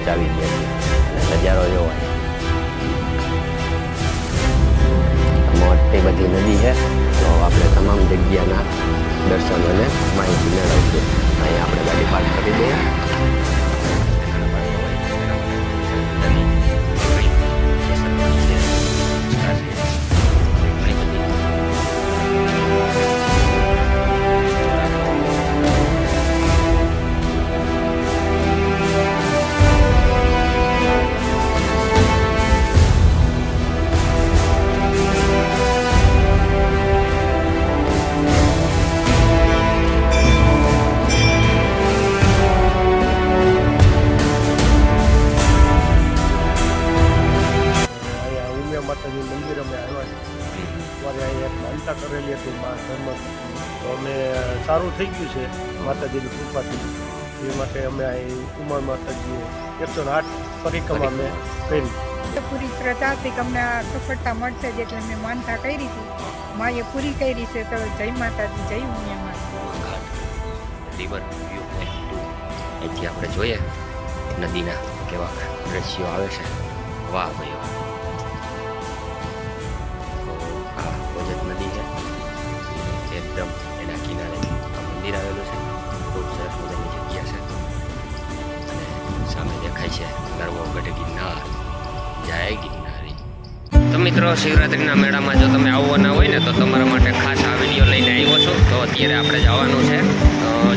પહોંચાવી ગયા છીએ અને નજારો જોવો મોટી બધી નદી છે તો આપણે તમામ જગ્યાના દર્શન અને માહિતી મેળવશું અહીં આપણે ગાડી પાર્ક કરી દઈએ માતાજી મંદિર અમે આવ્યા છીએ અમારે અહીંયા માનતા કરેલી હતી મા ધર્મ તો અમે સારું થઈ ગયું છે માતાજીની કૃપાથી એ માટે અમે અહીં ઉમા માતાજીએ 108 પરિક્રમા અમે કરી પૂરી શ્રદ્ધા હતી કે અમને આ સફળતા મળશે જ એટલે મેં માનતા કરી હતી માએ પૂરી કરી છે તો જય માતાજી જય ઉમિયા માતા રિવર વ્યૂ અહીંથી આપણે જોઈએ નદીના કેવા દ્રશ્યો આવે છે વાહ ભાઈ વાહ નદી છે એકદમ એના કિનારે આ મંદિર આવેલું છે ખૂબ સરસ મજાની જગ્યા છે અને સામે દેખાય છે નર્મો ગઢ ગિરનાર જય ગિરનારી. તો મિત્રો શિવરાત્રિના મેળામાં જો તમે આવવાના હોય ને તો તમારા માટે ખાસ આ વિડીયો લઈને આવ્યો છો. તો અત્યારે આપણે જવાનું છે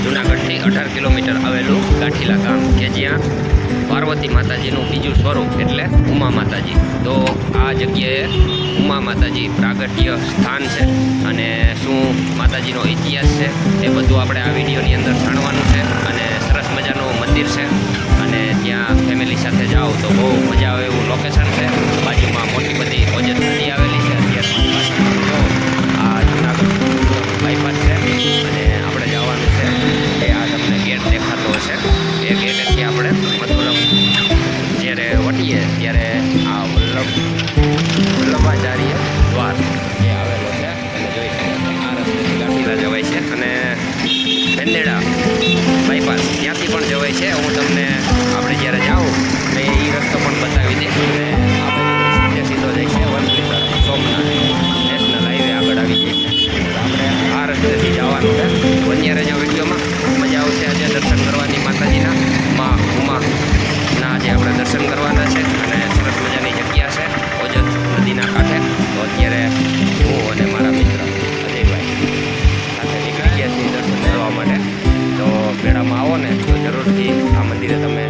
જુનાગઢથી 18 કિલોમીટર આવેલું ગાંઠીલા ગામ કે જ્યાં પાર્વતી માતાજીનું બીજું સ્વરૂપ એટલે ઉમા માતાજી. તો આ જગ્યાએ ઉમા માતાજી પ્રાગટ્ય સ્થાન છે અને શું માતાજીનો ઇતિહાસ છે એ બધું આપણે આ વિડીયોની અંદર જાણવાનું છે. અને સરસ મજાનું મંદિર છે અને ત્યાં ફેમિલી સાથે જાઓ તો બહુ મજા આવે એવું લોકેશન છે. બાજુમાં મોટી બધી ઓજત નદી આવેલી છે. અત્યારે આ જુનાગઢ બાયપાસ છે અને આપણે જવાનું છે એ આ તમને ગેટ દેખાતો હશે એ ગેટેથી આપણે મથુરમ જ્યારે વટીએ ત્યારે આ વલ્લભાચાર્ય દ્વાર જે આવેલો છે તમે જોઈ શકો આ રસ્તેથી ગાંઠીલા જવાય છે અને ભેંદેડા બાયપાસ ત્યાંથી પણ જવાય છે. હું તમને આપણે જ્યારે જાઉં તો એ રસ્તો પણ બતાવી દઈશ અને આપણે સીધો જાય છે વનકેશ્વર સોમનાથ નેશનલ હાઈવે આગળ આવી જાય છે. આપણે આ રસ્તેથી જવાનું છે. બન્યા રહેજો વિડીયોમાં મજા આવશે. આજે દર્શન કરવાની માતાજીના માં ઉમાના આજે આપણે દર્શન કરવાના છે અને સરસ મજાની જગ્યા છે ઓજત નદીના કાંઠે. તો અત્યારે હું અને મારા મિત્ર અજયભાઈ સાથે નીકળી ગયા છીએ દર્શન કરવા માટે. તો મેળામાં આવો ને તો જરૂરથી આ મંદિરે તમે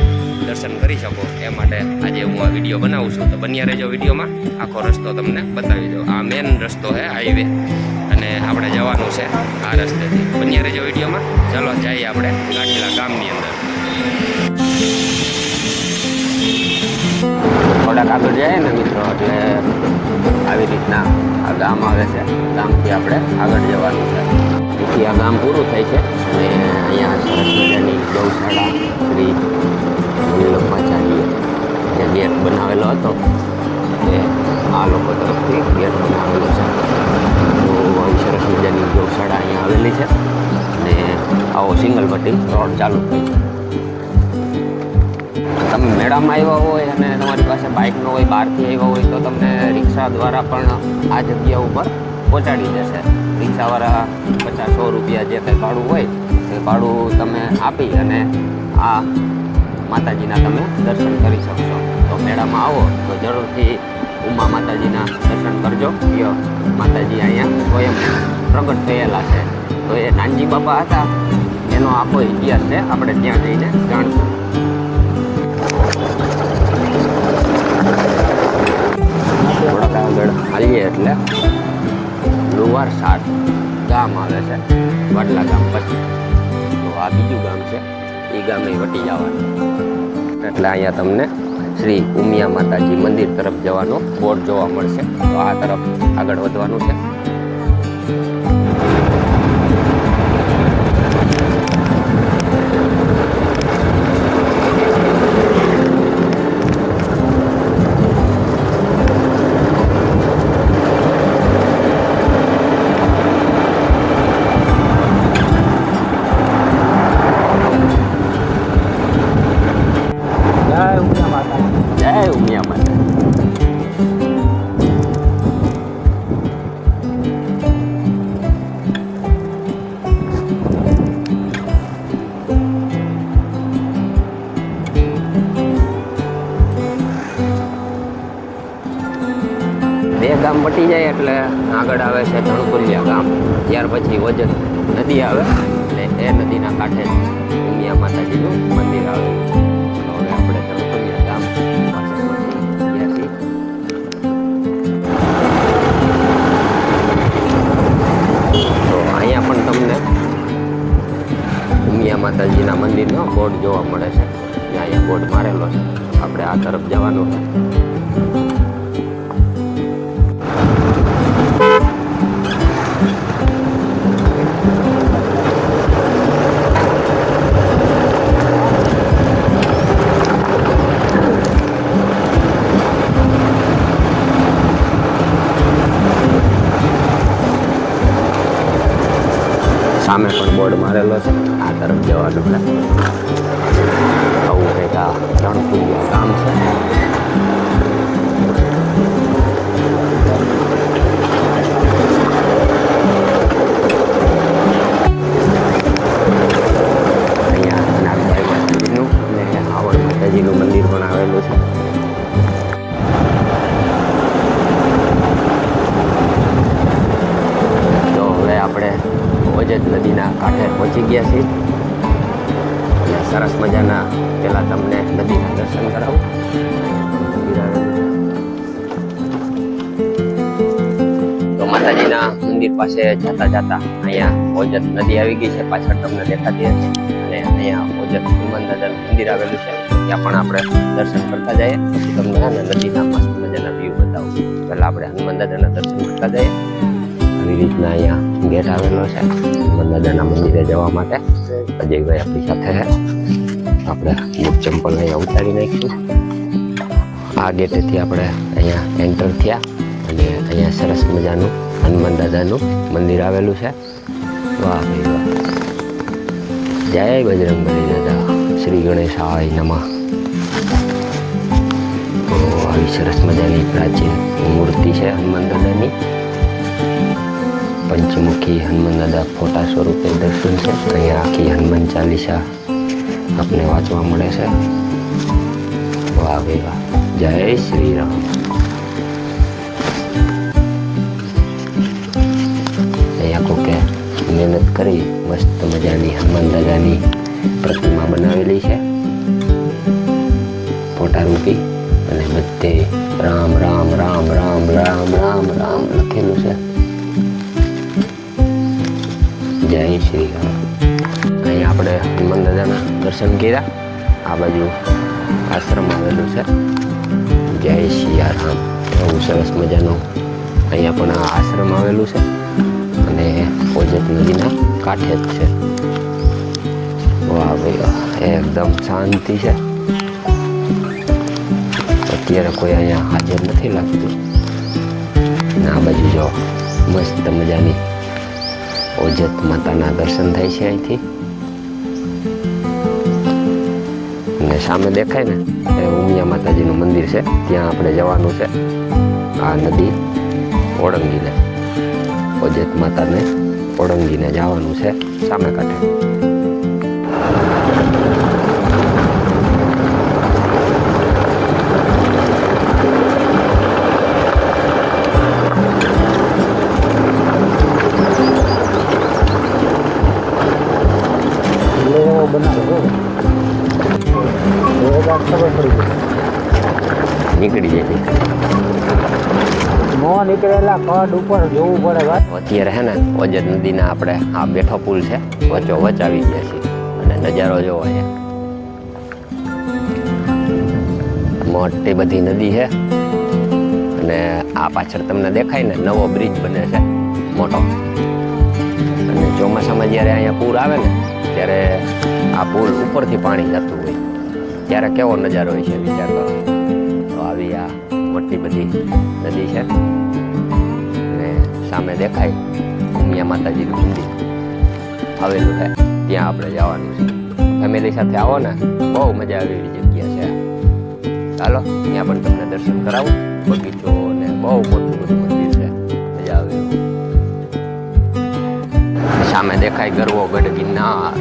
દર્શન કરી શકો એ માટે આજે હું આ વિડીયો બનાવું છું. તો બન્યા રહેજો વિડીયોમાં આખો રસ્તો તમને બતાવી દઉં. આ મેન રસ્તો છે હાઈવે અને આપણે જવાનું છે આ રસ્તેથી. બન્યા રહેજો વિડીયોમાં. ચાલો જઈએ આપણે ગાંઠીલા ગામની અંદર. થોડાક આગળ જાય ને મિત્રો એટલે આવી રીતના આ ગામ આવે છે. ગામથી આપણે આગળ જવાનું છે. તેથી આ ગામ પૂરું થાય છે અને અહીંયા સરસ મજાની ગૌશાળા શ્રી વલ્લભાચાર્ય જે ગેટ બનાવેલો હતો એ આ લોકો તરફથી ગેટ બનાવેલો છે. તો આવી સરસ મજાની ગૌશાળા અહીંયા આવેલી છે અને આવો સિંગલ પટ્ટી રોડ ચાલુ થઈ છે. તમે મેળામાં આવ્યા હોય અને તમારી પાસે બાઇક ન હોય બહારથી આવ્યા હોય તો તમને રિક્ષા દ્વારા પણ આ જગ્યા ઉપર પહોંચાડી દેશે. રિક્ષાવાળા 50-100 રૂપિયા જે કંઈ ભાડું હોય એ ભાડું તમે આપી અને આ માતાજીના તમે દર્શન કરી શકશો. તો મેળામાં આવો તો જરૂરથી ઉમા માતાજીના દર્શન કરજો. માતાજી અહીંયા સ્વયં પ્રગટ થયેલા છે. તો એ નાનજી બાપા હતા એનો આખો ઇતિહાસ છે. આપણે ત્યાં જઈને જાણશું. થોડાક આગળ હાલીએ એટલે લુવાર સાત ગામ આવે છે વાટલા ગામ પછી. તો આ બીજું ગામ છે એ ગામે વટી જવાનું. એટલે અહીંયા તમને શ્રી ઉમિયા માતાજી મંદિર તરફ જવાનો બોર્ડ જોવા મળશે. તો આ તરફ આગળ વધવાનું છે. પતી જાય એટલે આગળ આવે છે ધણકુલિયા ગામ, ત્યાર પછી ઓજત નદી આવે અને એ નદીના કાંઠે ઉમિયા માતાજીનું મંદિર આવે. તો હવે આપણે ધણકુલિયા ગામ પાસે પહોંચી ગયા છીએ. તો અહીંયા પણ તમને ઉમિયા માતાજીના મંદિરનો બોર્ડ જોવા મળે છે. અહીંયા બોર્ડ મારેલો છે. આપણે આ તરફ જવાનું છે. સામે પણ બોર્ડ મારેલો છે. આ તરફ જવાનું છે. આવું કંઈક આ ધણકુલિયા ગામ છે. અહીંયા નાગબાઈ માતાજીનું અને આવડ માતાજીનું મંદિર પણ આવેલું છે. તો હવે આપણે ઓજત નદીના કાંઠે પહોંચી ગયા છીએ. અને સરસ મજાના પહેલાં તમને નદીના દર્શન કરાવું. તો માતાજીના મંદિર પાસે જતા જતા અહીંયા ઓજત નદી આવી ગઈ છે. પાછળ તમને દેખાતી હશે. અને અહીંયા ઓજત હનુમાન દાદાનું મંદિર આવેલું છે. ત્યાં પણ આપણે દર્શન કરતા જઈએ. પછી તમને નદીના મસ્ત મજાના વ્યૂ બતાવું. પહેલાં આપણે હનુમાન દાદાના દર્શન કરતા જઈએ. આવી રીતના અહીંયા ગેટ આવેલો છે હનુમાન દાદાના મંદિરે જવા માટે. અજયભાઈ આપણી સાથે છે. આપણે બુટ ચંપલ અહીંયા ઉતારી નાખીશું. આ ગેટેથી આપણે અહીંયા એન્ટર થયા અને અહીંયા સરસ મજાનું હનુમાન દાદાનું મંદિર આવેલું છે. વાહ ભાઈ વાહ. જય બજરંગબલી દાદા, શ્રી ગણેશાય નમઃ. તો આવી સરસ મજાની પ્રાચીન મૂર્તિ છે હનુમાન દાદાની. પંચમુખી હનુમાન દાદા ફોટા સ્વરૂપે દર્શન છે. અહીંયા આખી હનુમાન ચાલીસા આપને વાંચવા મળે છે. વાહ ભાઈ વાહ. જય શ્રી રામ. અહીંયા કોકે મહેનત કરી મસ્ત મજાની હનુમાન દાદાની પ્રતિમા બનાવેલી છે ફોટા રૂપી. અને બધે રામ રામ રામ રામ રામ રામ રામ લખેલું છે. જય શ્રી રામ. અહીંયા આપણે હનુમાન દાદાના દર્શન કર્યા. આ બાજુ આશ્રમ આવેલું છે. જય સિયારામ. એવું સરસ મજાનું અહીંયા પણ આ આશ્રમ આવેલું છે અને ઓજત નદીના કાંઠે જ છે. વાહ ભાઈ વાહ. એકદમ શાંતિ છે. અત્યારે કોઈ અહીંયા હાજર નથી લાગતું. અને આ બાજુ જો મસ્ત મજાની ઓજત માતાના દર્શન થાય છે અહીંથી. અને સામે દેખાય ને એ ઉમિયા માતાજીનું મંદિર છે. ત્યાં આપણે જવાનું છે. આ નદી ઓળંગીને ઓજત માતાને ઓળંગીને જવાનું છે સામે કાંઠે. નીકળી જાય મોં નીકળેલા પડ ઉપર જોવું પડે. અત્યારે હે ને ઓજત નદીના આપણે આ બેઠો પુલ છે વચ્ચો વચ આવી ગયા છે. અને નજારો જોવો અહીંયા મોટી બધી નદી છે. અને આ પાછળ તમને દેખાય ને નવો બ્રિજ બને છે મોટો. અને ચોમાસામાં જ્યારે અહીંયા પૂર આવે ને ત્યારે આ પુલ ઉપરથી પાણી જતું હોય ત્યારે કેવો નજારો હોય છે વિચાર કરો. તો આવી આ મોટી બધી નદી છે. અને સામે દેખાય ઉમિયા માતાજીનું મંદિર આવેલું છે. ત્યાં આપણે જવાનું છે. ફેમિલી સાથે આવો ને બહુ મજા આવે એવી જગ્યા છે. ચાલો ત્યાં પણ તમને દર્શન કરાવું. બગીચો ને બહુ મોટું બધું મંદિર છે. મજા આવે એવું. સામે દેખાય ગરવો ગઢ ગિરનાર.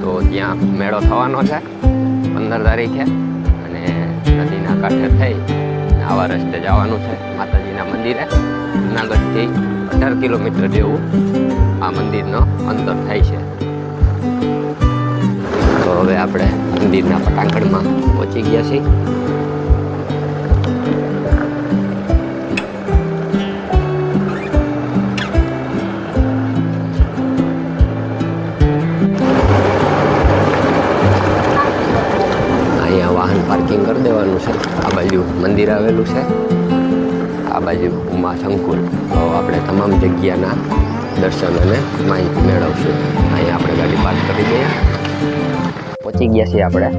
તો ત્યાં મેળો થવાનો છે 15 તારીખે. અને નદીના કાંઠે થઈ આવા રસ્તે જવાનું છે માતાજીના મંદિરે. જુનાગઢથી 18 કિલોમીટર જેવું આ મંદિરનો અંતર થાય છે. તો હવે આપણે મંદિરના પટાંગણમાં પહોંચી ગયા છીએ. અહીંયા વાહન પાર્કિંગ કરી દેવાનું છે. આ બાજુ મંદિર આવેલું છે, આ બાજુ ઉમા સંકુલ. તો આપણે તમામ જગ્યાના દર્શન અને માહિતી મેળવશું. અહીંયા આપણે ગાડી પાર્ક કરી દઈએ. પહોંચી ગયા છીએ આપણે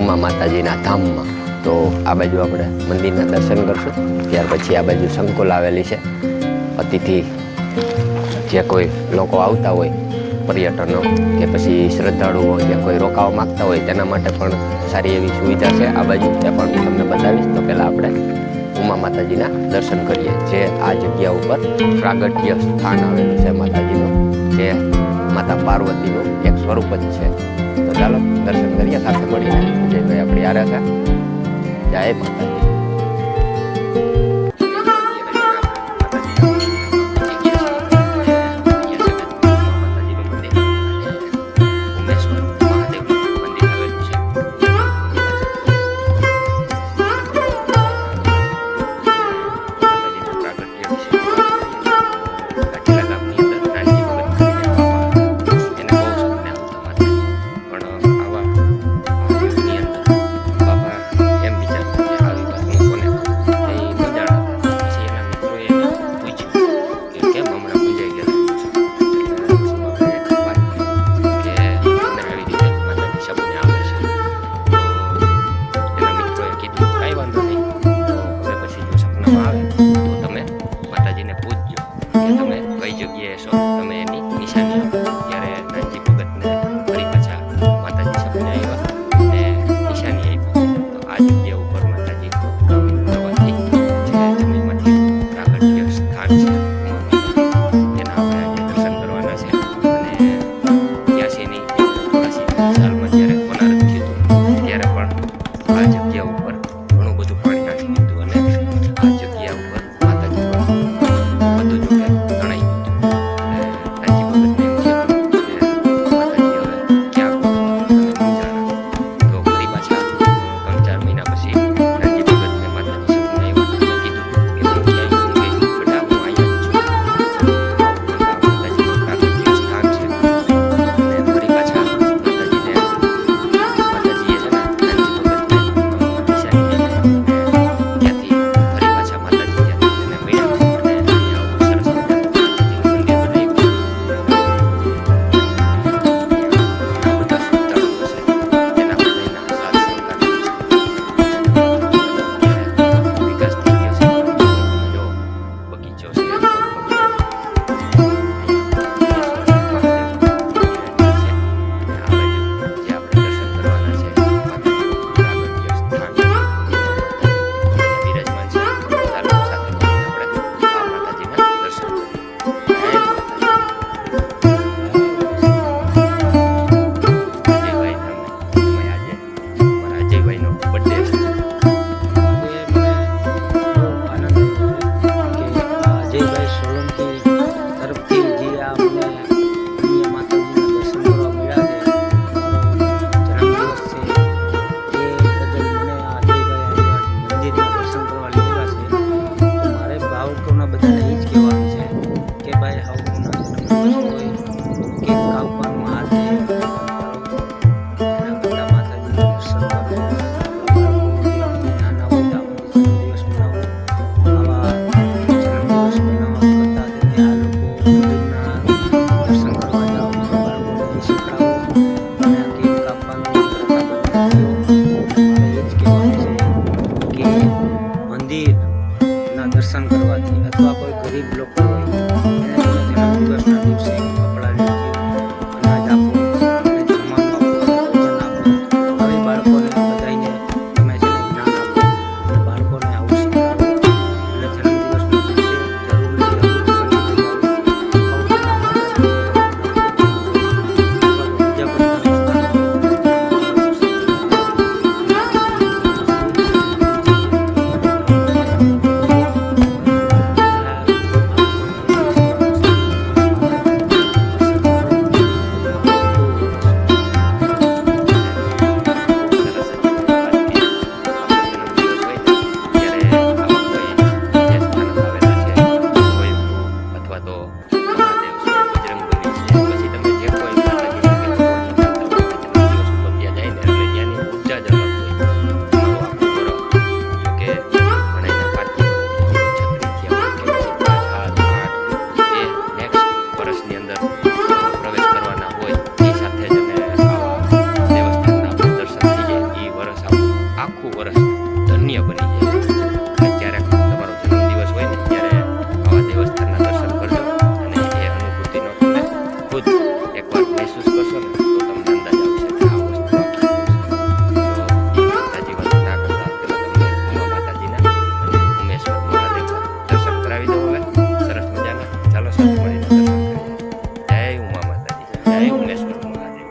ઉમા માતાજીના ધામમાં. તો આ બાજુ આપણે મંદિરના દર્શન કરશું. ત્યાર પછી આ બાજુ સંકુલ આવેલી છે. અતિથિ જે કોઈ લોકો આવતા હોય, પર્યટનો કે પછી શ્રદ્ધાળુઓ જે કોઈ રોકાવા માગતા હોય તેના માટે પણ સારી એવી સુવિધા છે આ બાજુ. તે પણ હું તમને બતાવીશ. તો પહેલાં આપણે ઉમા માતાજીના દર્શન કરીએ. જે આ જગ્યા ઉપર પ્રાગટ્ય સ્થાન આવેલું છે માતાજીનું, જે માતા પાર્વતીનું એક સ્વરૂપ જ છે. તો ચાલો દર્શન કરીએ સાથે મળીને. વિજયભાઈ આપણી આરે છે. જય માતાજી. મહેસૂસ કરશો ને તો તમને અંદાજ આવશે કે આ વસ્તુ આખી શું છે. તો એ અંદાજી વાત ના કરતા પહેલાં તમને ઉમા માતાજીના અને ઉમેશ્વર મહાદેવના દર્શન કરાવી દઉં હવે સરસ મજાના. ચાલો સાથે મળીને દર્શન કરીએ. જય ઉમા માતાજી, જય ઉમેશ્વર મહાદેવ.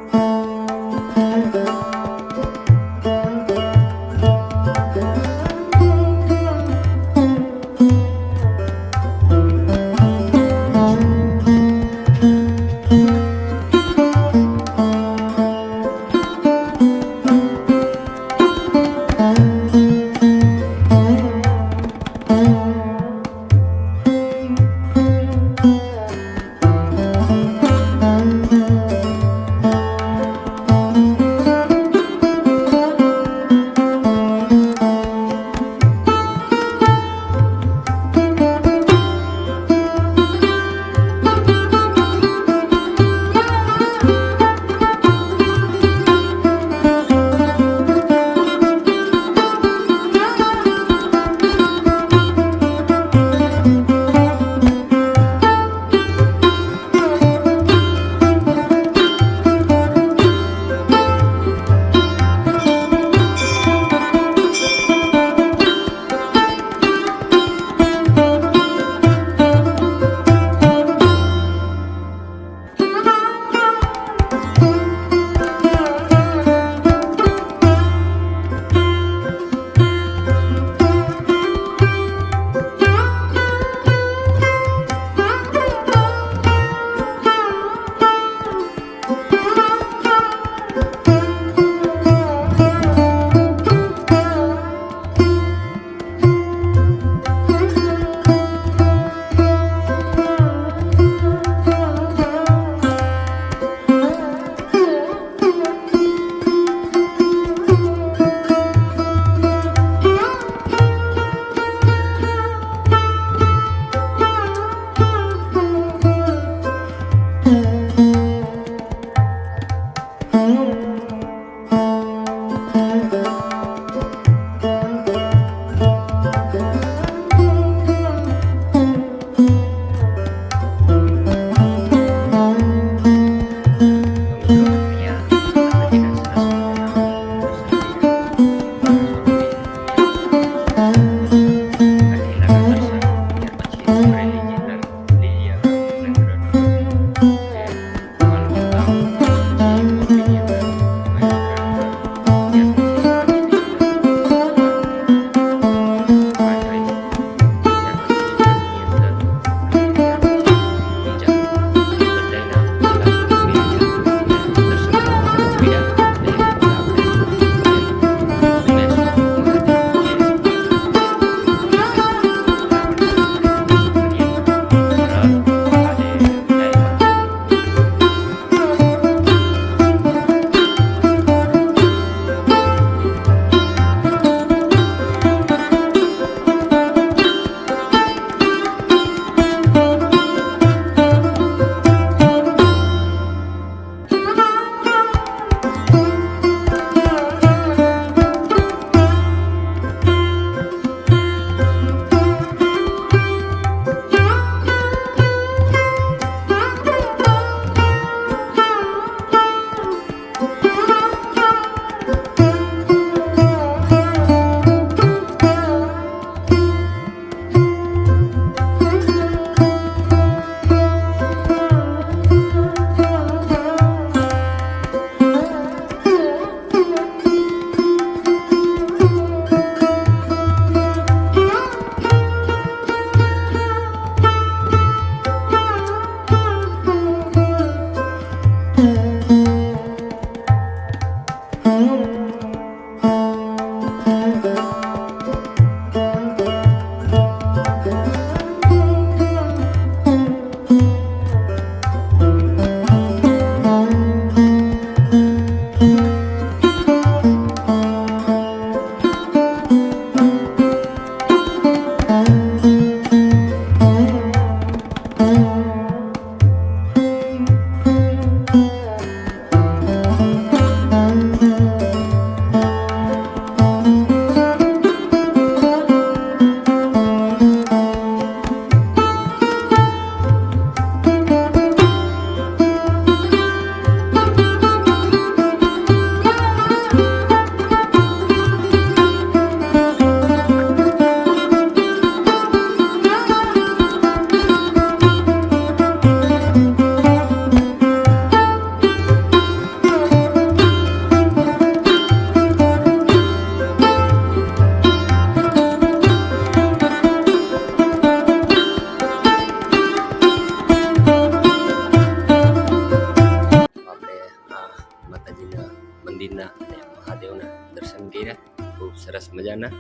મંદિરના અને મહાદેવના દર્શન કર્યા ખૂબ સરસ મજાના.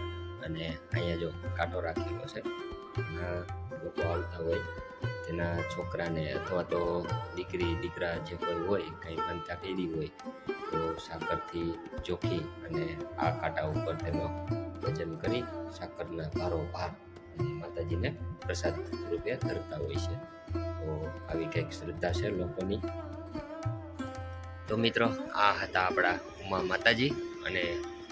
અને અહીંયા જો કાંટો રાખેલો છે, ઘણા લોકો આવતા હોય તેના છોકરાને અથવા તો દીકરા જે કોઈ હોય કંઈ બનતા કરી હોય તો સાકરથી ચોખી અને આ કાંટા ઉપર તેનો વજન કરી સાકરના ભારો ભાર માતાજીને પ્રસાદ રૂપે ધરતા હોય છે. તો આવી કંઈક શ્રદ્ધા છે લોકોની. તો મિત્રો, આ હતા આપણા ઉમા માતાજી અને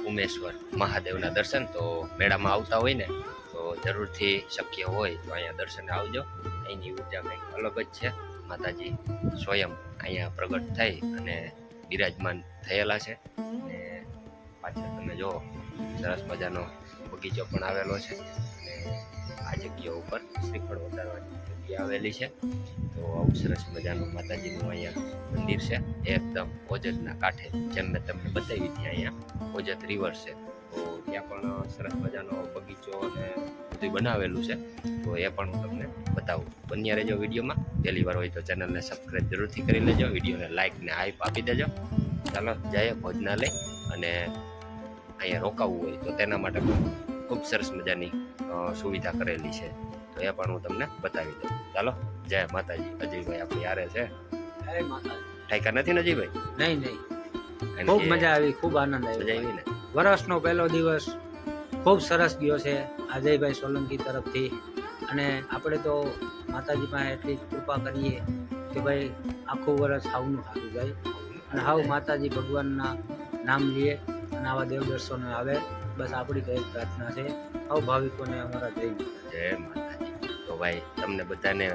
ઉમેશ્વર મહાદેવના દર્શન. તો મેળામાં આવતા હોય ને તો જરૂરથી શક્ય હોય તો અહીંયા દર્શને આવજો. અહીંની ઉર્જા કંઈક અલગ જ છે. માતાજી સ્વયં અહીંયા પ્રગટ થઈ અને બિરાજમાન થયેલા છે. અને પાછળ તમે જો સરસ મજાનો બગીચો પણ આવેલો છે. અને આ જગ્યા ઉપર શ્રીફળ વધારવાની જગ્યા આવેલી છે. તો આવું સરસ મજાનું માતાજીનું અહીંયા મંદિર છે, એકદમ ઓજતના કાંઠે. જેમ મેં તમને બતાવી હતી, અહીંયા ઓજત રિવર છે. તો ત્યાં પણ સરસ મજાનો બગીચો અને બધું બનાવેલું છે. તો એ પણ હું તમને બતાવું. બન્યા રહેજો વિડીયોમાં. પહેલી વાર હોય તો ચેનલને સબસ્ક્રાઈબ જરૂરથી કરી લેજો, વિડીયોને લાઇક ને હાઈપ આપી દેજો. ચાલો જઈએ ભોજનાલય. અને અહીંયા રોકાવું હોય તો તેના માટે પણ ખૂબ સરસ મજાની સુવિધા કરેલી છે. તો એ પણ હું તમને બતાવી દઉં. ચાલો, જય માતાજી. અજયભાઈ આપણી યારે છે. ઠાઈકા નથી ને અજયભાઈ? નહીં, ખૂબ મજા આવી, ખૂબ આનંદ આવ્યો. ને વર્ષનો પહેલો દિવસ ખૂબ સરસ ગયો છે અજયભાઈ સોલંકી તરફથી. અને આપણે તો માતાજી પાસે એટલી જ કૃપા કરીએ કે ભાઈ આખું વર્ષ હાવનું સારું જાય અને હાવ માતાજી ભગવાનના નામ લઈએ અને આવા દેવ દર્શનો આવે. બસ આપણી તો એક પ્રાર્થના છે, હાવ ભાવિકોને અમારા જય માતાજી. તો ભાઈ તમને બધાને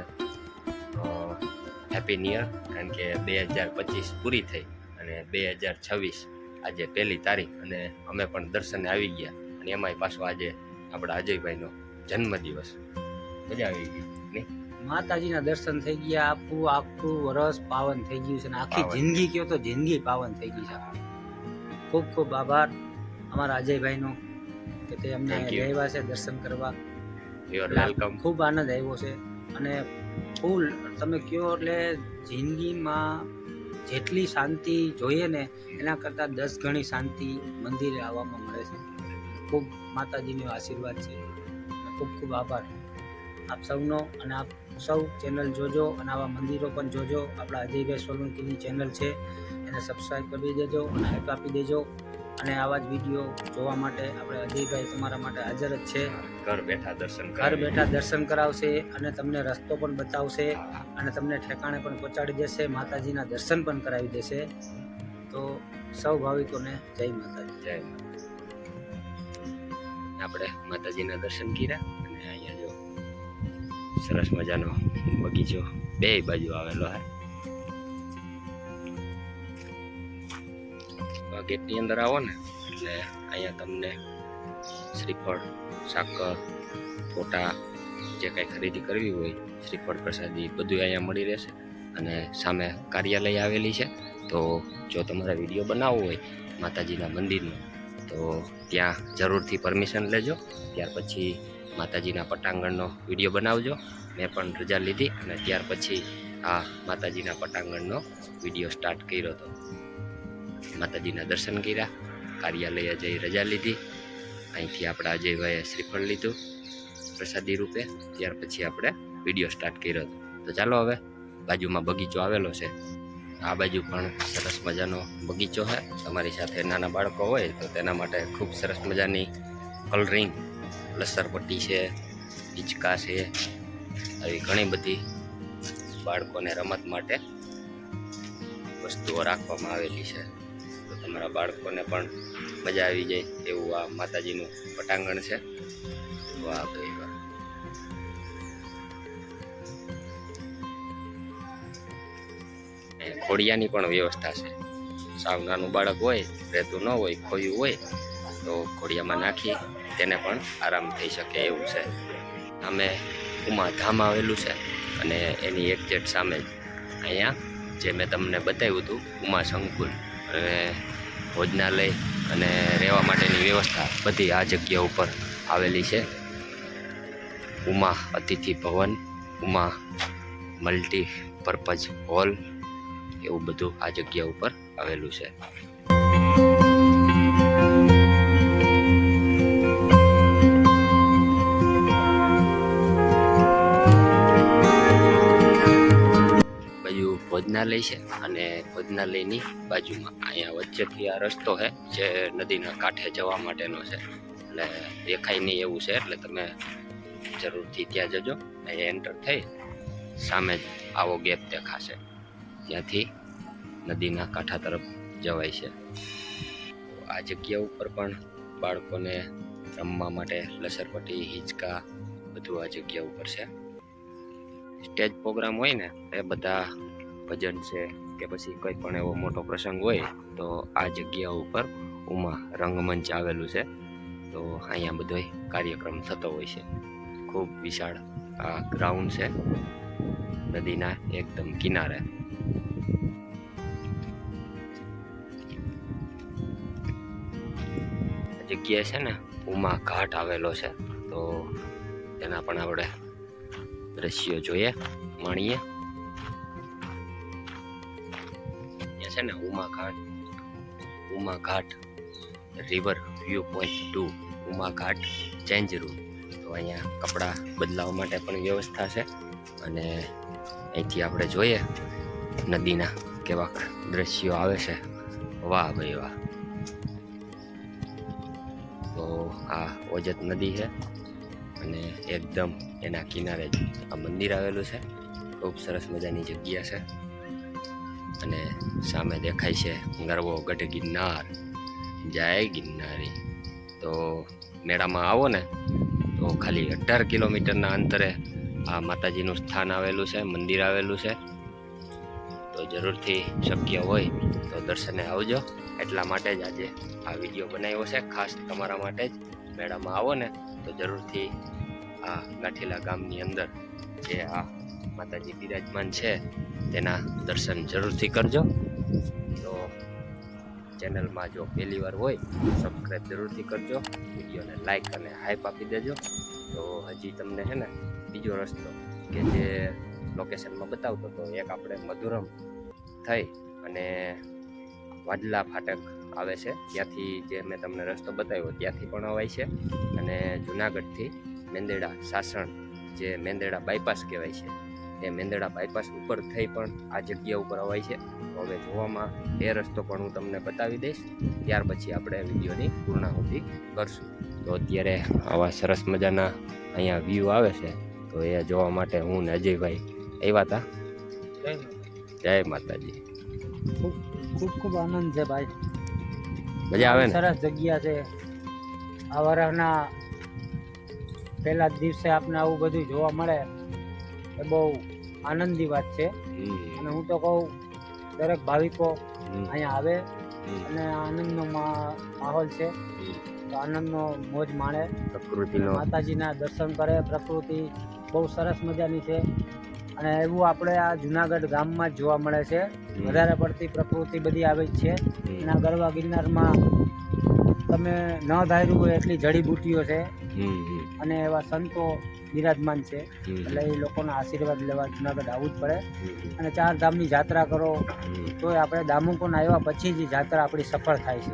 હેપી ન્યુ યર. કારણ કે 2025 પૂરી થઈ અને 2026 આજે 1 તારીખ અને અમે પણ દર્શને આવી ગયા. અને એમાંય પાછો આજે આપણા અજયભાઈનો જન્મદિવસ. મજા આવી ગઈ નહીં? માતાજીના દર્શન થઈ ગયા. આખું વર્ષ પાવન થઈ ગયું છે અને આખી જિંદગી કયો તો જિંદગી પાવન થઈ ગઈ છે. ખૂબ ખૂબ આભાર અમારા અજયભાઈનો કે તે અમને આવ્યા છે દર્શન કરવા. વેલકમ. ખૂબ આનંદ આવ્યો છે. અને ફૂલ તમે કયો એટલે જિંદગીમાં જેટલી શાંતિ જોઈએ ને એના કરતાં 10 ગણી શાંતિ મંદિરે આવવામાં મળે છે. ખૂબ માતાજીનો આશીર્વાદ છે. ખૂબ ખૂબ આભાર આપ સૌનો. અને આપ સૌ ચેનલ જોજો અને આવા મંદિરો પણ જોજો. આપણા અજયભાઈ સોલંકીની ચેનલ છે, એને સબસ્ક્રાઈબ કરી દેજો અને હાઈપ આપી દેજો. અને આવા જ વિડીયો જોવા માટે આપણે અજયભાઈ તમારા માટે હાજર જ છે. ઘર બેઠા દર્શન કરાવશે અને તમને રસ્તો પણ બતાવશે અને તમને ઠેકાણે પણ પહોંચાડી દેશે. માતાજીના દર્શન પણ કરાવી દેશે. તો સૌ ભાવિકોને જય માતાજી. જય માતાજી. આપણે માતાજીના દર્શન કર્યા અને અહીંયા જો સરસ મજાનો બગીચો બે બાજુ આવેલો છે. ગેટની અંદર આવો ને એટલે અહીંયા તમને શ્રીફળ, સાકર, ફોટા જે કંઈ ખરીદી કરવી હોય, શ્રીફળ પ્રસાદી બધું અહીંયા મળી રહેશે. અને સામે કાર્યાલય આવેલી છે. તો જો તમારે વિડીયો બનાવવો હોય માતાજીના મંદિરનો તો ત્યાં જરૂરથી પરમિશન લેજો. ત્યાર પછી માતાજીના પટાંગણનો વિડીયો બનાવજો. મેં પણ રજા લીધી અને ત્યાર પછી આ માતાજીના પટાંગણનો વિડીયો સ્ટાર્ટ કર્યો હતો. માતાજીના દર્શન કર્યા, કાર્યાલય જઈ રજા લીધી. અહીંથી આપણા અજયભાઈએ શ્રીફળ લીધું પ્રસાદી રૂપે. ત્યાર પછી આપણે વિડીયો સ્ટાર્ટ કર્યો હતો. તો ચાલો હવે બાજુમાં બગીચો આવેલો છે. આ બાજુ પણ સરસ મજાનો બગીચો છે. તમારી સાથે નાના બાળકો હોય તો તેના માટે ખૂબ સરસ મજાની કલરિંગ, લસરપટ્ટી છે, હિંચકા છે, આવી ઘણી બધી બાળકોને રમત માટે વસ્તુઓ રાખવામાં આવેલી છે. તો તમારા બાળકોને પણ મજા આવી જાય એવું આ માતાજીનું પટાંગણ છે. વાહ ભાઈ વાહ. ખોડિયાની પણ વ્યવસ્થા છે. સાવ નાનું બાળક હોય, રહેતું ન હોય, ખોયું હોય તો ખોડિયામાં નાખી તેને પણ આરામ થઈ શકે એવું છે. અમે ઉમાધામ આવેલું છે અને એની એક્ઝેક્ટ સામે જ અહીંયા જે મેં તમને બતાવ્યું હતું ઉમા સંકુલ અને ભોજનાલય અને રહેવા માટેની વ્યવસ્થા બધી આ જગ્યા ઉપર આવેલી છે. ઉમા અતિથિ ભવન, ઉમા મલ્ટીપર્પઝ હોલ એવું બધું આ જગ્યા ઉપર આવેલું છે. ભોજનાલય છે અને ભોજનાલયની બાજુમાં અહીંયા વચ્ચેથી આ રસ્તો છે જે નદીના કાંઠે જવા માટેનો છે. એટલે દેખાય નહીં એવું છે, એટલે તમે જરૂરથી ત્યાં જજો. અહીંયા એન્ટર થઈ સામે જ આવો ગેપ દેખાશે, ત્યાંથી નદીના કાંઠા તરફ જવાય છે. આ જગ્યા ઉપર પણ બાળકોને રમવા માટે લસરપટ્ટી, હિંચકા બધું આ જગ્યા ઉપર છે. સ્ટેજ પ્રોગ્રામ હોય ને એ બધા ભજન છે કે પછી કોઈ પણ એવો મોટો પ્રસંગ હોય તો આ જગ્યા ઉપર ઉમા રંગમંચ આવેલું છે. તો અહીંયા બધો કાર્યક્રમ થતો હોય છે. ખૂબ વિશાળ આ ગ્રાઉન્ડ છે નદીના એકદમ કિનારે. જગ્યાએ છે ને ઉમા ઘાટ આવેલો છે, તો તેના પણ આપણે દ્રશ્યો જોઈએ, માણીએ. અહીંયા છે ને ઉમા ઘાટ રિવર વ્યૂ પોઈન્ટ 2 ઉમા ઘાટ ચેન્જ રૂમ. તો અહીંયા કપડાં બદલાવવા માટે પણ વ્યવસ્થા છે. અને અહીંથી આપણે જોઈએ નદીના કેવાક દ્રશ્યો આવે છે. વાહ ભાઈ વાહ. તો આ ઓજત નદી છે અને એકદમ એના કિનારે જ આ મંદિર આવેલું છે. ખૂબ સરસ મજાની જગ્યા છે અને સામે દેખાય છે ગરવો ગઢ ગિરનાર. જય ગિરનારી. તો મેળામાં આવો ને તો ખાલી 18 કિલોમીટરના અંતરે આ માતાજીનું સ્થાન આવેલું છે, મંદિર આવેલું છે. તો જરૂરથી શક્ય હોય તો દર્શને આવજો. એટલા માટે જ આજે આ વિડીયો બનાવ્યો છે, ખાસ તમારા માટે જ. મેળામાં આવો ને તો જરૂરથી આ ગાંઠીલા ગામની અંદર જે આ માતાજી બિરાજમાન છે તેના દર્શન જરૂરથી કરજો. તો ચેનલમાં જો પહેલી વાર હોય સબસ્ક્રાઈબ જરૂરથી કરજો, વિડીયોને લાઈક અને હાઈપ આપી દેજો. તો હજી તમને છે ને બીજો રસ્તો કે જે લોકેશનમાં બતાવતો તો એક આપણે મધુરમ થઈ અને વાડલા ફાટક આવે છે, ત્યાંથી જે મેં તમને રસ્તો બતાવ્યો ત્યાંથી પણ અવાય છે. અને જુનાગઢથી મેંદેડા સાસણ જે મેંદેડા બાયપાસ કહેવાય છે એ મેંદેડા બાયપાસ ઉપર થઈ પણ આ જગ્યા ઉપર અવાય છે. તો હવે જોવામાં એ રસ્તો પણ હું તમને બતાવી દઈશ, ત્યાર પછી આપણે વિડીયોની પૂર્ણાહુતિ કરશું. તો અત્યારે આવા સરસ મજાના અહીંયા વ્યૂ આવે છે, તો એ જોવા માટે હું ને અજયભાઈ આવ્યા હતા. જય માતાજી. ખૂબ ખૂબ આનંદ છે ભાઈ, મજા આવે ને? સરસ જગ્યા છે. આ વરસના પહેલા જ દિવસે આપણે આવું બધું જોવા મળે એ બહુ આનંદની વાત છે. અને હું તો કહું દરેક ભાવિકો અહીંયા આવે અને આનંદનો માહોલ છે, તો આનંદનો મોજ માણે, પ્રકૃતિનો માતાજીના દર્શન કરે. પ્રકૃતિ બહુ સરસ મજાની છે અને એવું આપણે આ જુનાગઢ ગામમાં જ જોવા મળે છે. વધારે પડતી પ્રકૃતિ બધી આવી જ છે. અને આ ગરવા ગિરનારમાં તમે ન ધાર્યું હોય એટલી જડીબુટીઓ છે અને એવા સંતો બિરાજમાન છે. એટલે એ લોકોના આશીર્વાદ લેવા જુનાગઢ આવવું જ પડે. અને 4 ધામની જાત્રા કરો તોય આપણે દામુકુંડ આવ્યા પછી જ જાત્રા આપણી સફળ થાય છે.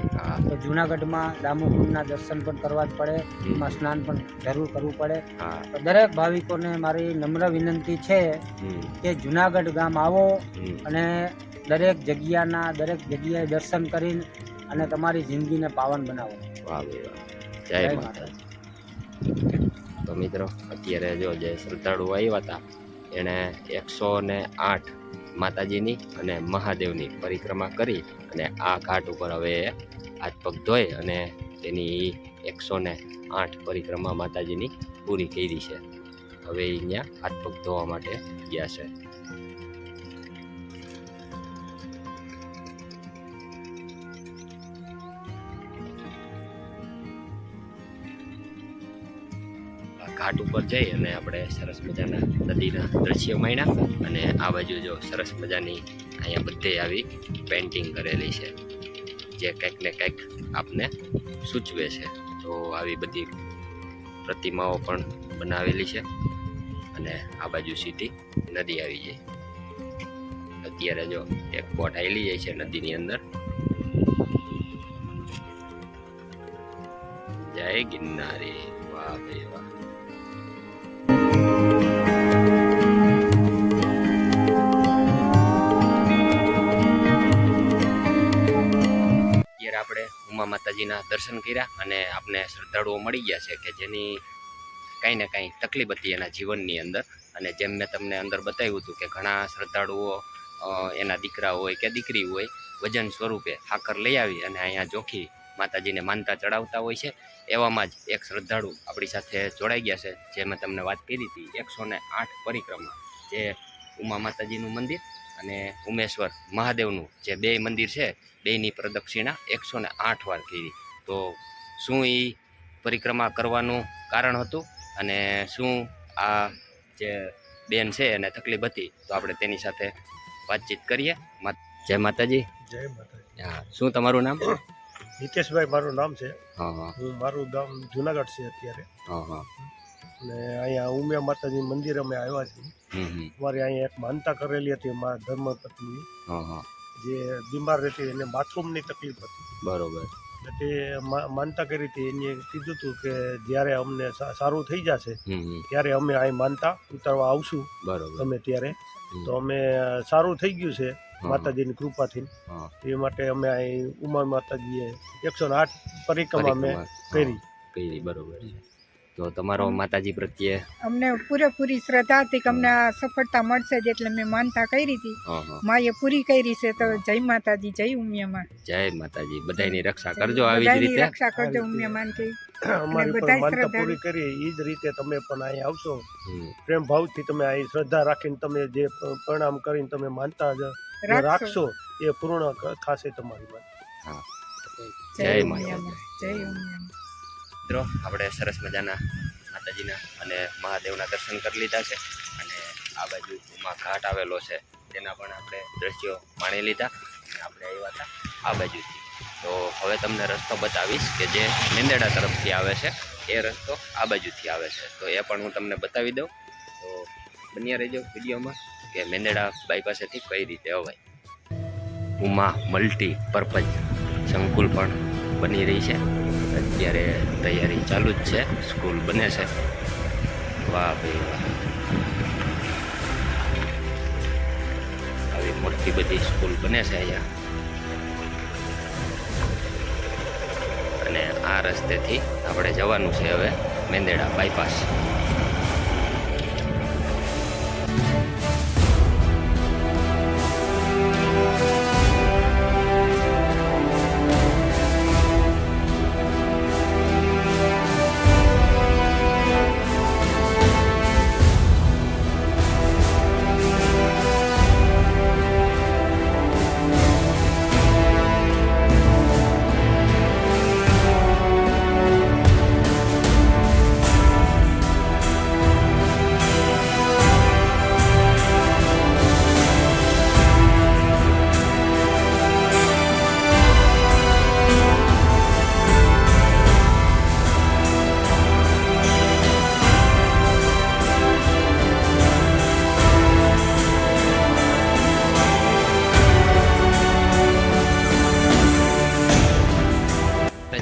તો જુનાગઢમાં દામુકુંડના દર્શન પણ કરવા જ પડે, એમાં સ્નાન પણ જરૂર કરવું પડે. તો દરેક ભાવિકોને મારી નમ્ર વિનંતી છે કે જુનાગઢ ગામ આવો અને દરેક જગ્યાએ દર્શન કરીને અને તમારી જિંદગીને પાવન બનાવો. વાહ જય માતાજી. તો મિત્રો અત્યારે જો જે શ્રદ્ધાળુઓ આવ્યા હતા એણે 108 માતાજીની અને મહાદેવની પરિક્રમા કરી અને આ ઘાટ ઉપર હવે હાથ પગ ધોઈ અને તેની 108 પરિક્રમા માતાજીની પૂરી કરી છે. હવે અહીંયા હાથ પગ ધોવા માટે ગયા છે. ઘાટ ઉપર જઈ અને આપણે સરસ મજાના નદીના દ્રશ્યો માણ્યા. અને આ બાજુ જો સરસ મજાની અહીંયા બધે આવી પેઇન્ટિંગ કરેલી છે જે કંઈક ને કંઈક આપને સૂચવે છે. તો આવી બધી પ્રતિમાઓ પણ બનાવેલી છે અને આ બાજુ સીધી નદી આવી જાય. અત્યારે જો એક બોટ આવેલી જાય છે નદીની અંદર. જય ગિરનારી. વાહ ભાઈ વાહ. અત્યારે આપણે ઉમા માતાજીના દર્શન કર્યા અને આપણે શ્રદ્ધાળુઓ મળી ગયા છે કે જેની કાંઈ ને કાંઈ તકલીફ હતી એના જીવનની અંદર. અને જેમ મેં તમને અંદર બતાવ્યું હતું કે ઘણા શ્રદ્ધાળુઓ એના દીકરા હોય કે દીકરી હોય વજન સ્વરૂપે હાકર લઈ આવી અને અહીંયા જોખી માતાજીને માનતા ચડાવતા હોય છે. એવામાં જ એક શ્રદ્ધાળુ આપણી સાથે જોડાઈ ગયા છે, જે મેં તમને વાત કરી હતી 108 પરિક્રમા, જે ઉમા માતાજીનું મંદિર અને ઉમેશ્વર મહાદેવનું જે બે મંદિર છે, બેની પ્રદક્ષિણા 108 વાર કરી. તો શું એ પરિક્રમા કરવાનું કારણ હતું અને શું આ જે બેન છે એને તકલીફ હતી, તો આપણે તેની સાથે વાતચીત કરીએ. જય માતાજી. જય માતાજી. હા, શું તમારું નામ? હિતેશભાઈ મારું નામ છે. હા. મારું ગામ જુનાગઢ છે અત્યારે. હા. અને અહીંયા ઉમિયા માતાજી મંદિર અમે આવ્યા છીએ. અમારે અહીંયા એક માનતા કરેલી હતી મા ધર્મપત્ની, જે બીમાર રહેતી, એને બાથરૂમની તકલીફ હતી. બરોબર. તે માનતા કરી હતી. એને કીધું હતું કે જ્યારે અમને સારું થઈ જશે ત્યારે અમે અહીં માનતા ઉતારવા આવશું. બરોબર. તમે ત્યારે તો અમે સારું થઈ ગયું છે માતાજીની કૃપાથી. એ માટે અમે અહીં ઉમા માતાજીએ 108 પરિક્રમા અમે કરી. બરોબર છે. તો તમારો માતાજી પ્રત્યે અમને પૂરેપૂરી શ્રદ્ધા હતી કે અમને આ સફળતા મળશે જ, એટલે મેં માનતા કરી હતી. માએ પૂરી કરી છે. તો જય માતાજી, જય ઉમિયામાં. જય માતાજી. બધાની રક્ષા કરજો, આવી જ રીતે રક્ષા કરજો ઉમિયામાં. અમારી પણ માનતા પૂરી કરી એ જ રીતે તમે પણ અહીં આવશો. પ્રેમ ભાવથી તમે અહીં શ્રદ્ધા રાખીને તમે જે પ્રણામ કરીને તમે માનતા રાખશો એ પૂર્ણ થશે તમારી માનતા. જય માતાજી. જય ઉમિયામાં. મિત્રો, આપણે સરસ મજાના માતાજીના અને મહાદેવના દર્શન કરી લીધા છે અને આ બાજુ ઉમા ઘાટ આવેલો છે તેના પણ આપણે દ્રશ્યો માણી લીધા અને આપણે આવ્યા હતા આ બાજુથી. તો હવે તમને રસ્તો બતાવીશ કે જે મેંદેડા તરફથી આવે છે, એ રસ્તો આ બાજુથી આવે છે. તો એ પણ હું તમને બતાવી દઉં. તો બન્યા રહેજો વિડીયોમાં કે મેંદેડા બાયપાસેથી કઈ રીતે અવાય. ઉમા મલ્ટીપર્પઝ સંકુલ પણ બની રહી છે. અત્યારે તૈયારી ચાલુ જ છે, સ્કૂલ બને છે. વાહ ભાઈ વાહ, આવી મોટી બધી સ્કૂલ બને છે અહીંયા. અને આ રસ્તેથી આપણે જવાનું છે હવે મેંદેડા બાયપાસ.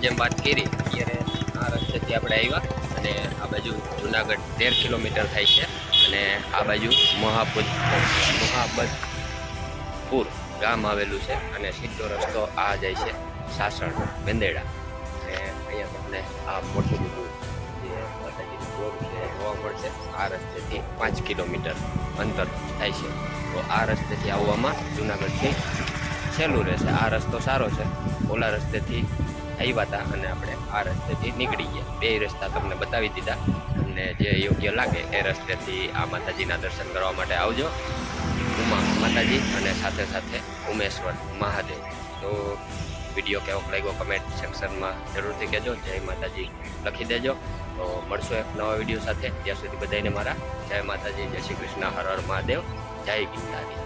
જેમ વાત કરી અત્યારે આ રસ્તેથી આપણે આવ્યા અને આ બાજુ જુનાગઢ 13 કિલોમીટર થાય છે અને આ બાજુ મહાબતપુર ગામ આવેલું છે અને સીધો રસ્તો આ જાય છે સાસણ મેંદેડા. અને અહીંયા તમને આ મોટું બધું જે માતાજીનું બોર્ડ છે જોવા મળશે. આ રસ્તેથી 5 કિલોમીટર અંતર થાય છે. તો આ રસ્તેથી આવવામાં જુનાગઢથી સહેલું રહેશે. આ રસ્તો સારો છે. ઓલા રસ્તેથી આવ્યા હતા અને આપણે આ રસ્તેથી નીકળી ગયા. બે રસ્તા તમને બતાવી દીધા. તમને જે યોગ્ય લાગે એ રસ્તેથી આ માતાજીના દર્શન કરવા માટે આવજો. ઉમા માતાજી અને સાથે સાથે ઉમેશ્વર મહાદેવ. તો વિડીયો કેવો લાગ્યો કમેન્ટ સેક્શનમાં જરૂરથી કહેજો. જય માતાજી લખી દેજો. તો મળશો એક નવા વિડીયો સાથે. ત્યાં સુધી બધાને મારા જય માતાજી, જય શ્રી કૃષ્ણ, હર હર મહાદેવ, જય ગીતાજી.